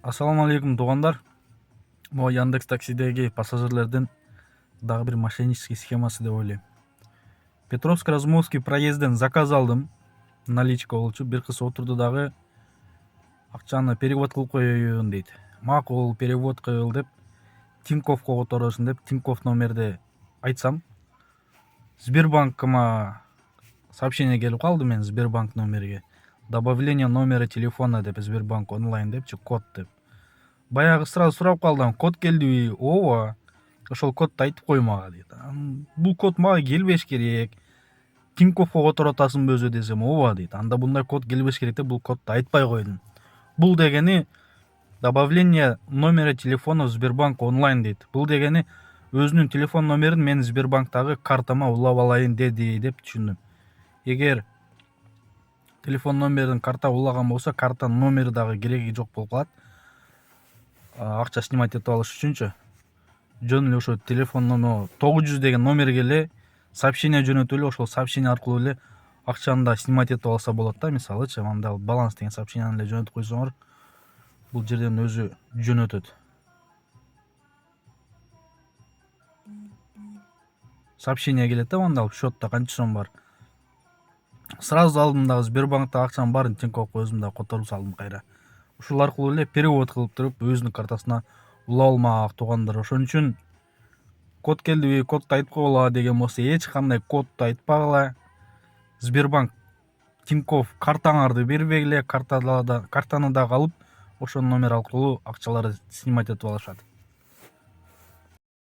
Ассаламу алейкум туугандар. Могу Яндекс Таксидеги пассажирлердин дагы бир мошеннический схемасы деп ойлойм. Петровск Разумовский проездден заказ алдым. Наличка болчу. Бир кыз отурду дагы акчаны перевод кылып коеюн дейт. Макул, перевод кыл деп Тиньковко которосун деп Тинькофф номерди айтсам, Сбербанкыма сообщение келип калды менин Сбербанк номериге. Добавление номера телефона деп Сбербанк онлайн депчи, код деп. Баягы сразу сурап калдым, код келдиби? Ооба. Ошол кодду айтып кой мага дейт. Бул код мага келбеш керек. Тиньковко которуп атасыңбы өзү десем, ооба дейт. Анда мындай код келбеш керек деп бул кодду айтпай койдум. Бул дегени добавление номера телефона в Сбербанк онлайн дейт. Бул дегени өзүнүн телефон номерин мен Сбербанктагы картама улап алайын деди деп түшүндүм. Эгер телефон номерин карта улаган болсо, картанын номери дагы кереги жок болуп калат. Акча снимать этип алыш үчүнчү. Жөн эле ошо телефон номер 900 деген номерге эле сообщение жөнөтүп, ошол сообщение аркылуу эле акчаны да снимать этип алса болот да. Мисалычы, анда баланс деген сообщенияны эле жөнөтүп койсоңор, бул жерден өзү жөнөтөт. Сообщение келет да, анда счетто канча сом бар. Сразу алдым дагы Сбербанкта акчанын баарын Тиньковко өзүм да которуп салдым кайра. Ушул аркылуу эле перевод кылып туруп өзүнүн картасына улап алмак туугандар. Ошон үчүн код келдиби, кодду айтып койгула деген болсо, эч кандай кодду айтпагыла. Сбербанк Тинькофф картаңарды бербегиле, картаны дагы алып, ошол номер аркылуу акчаларды снимать этип алышат.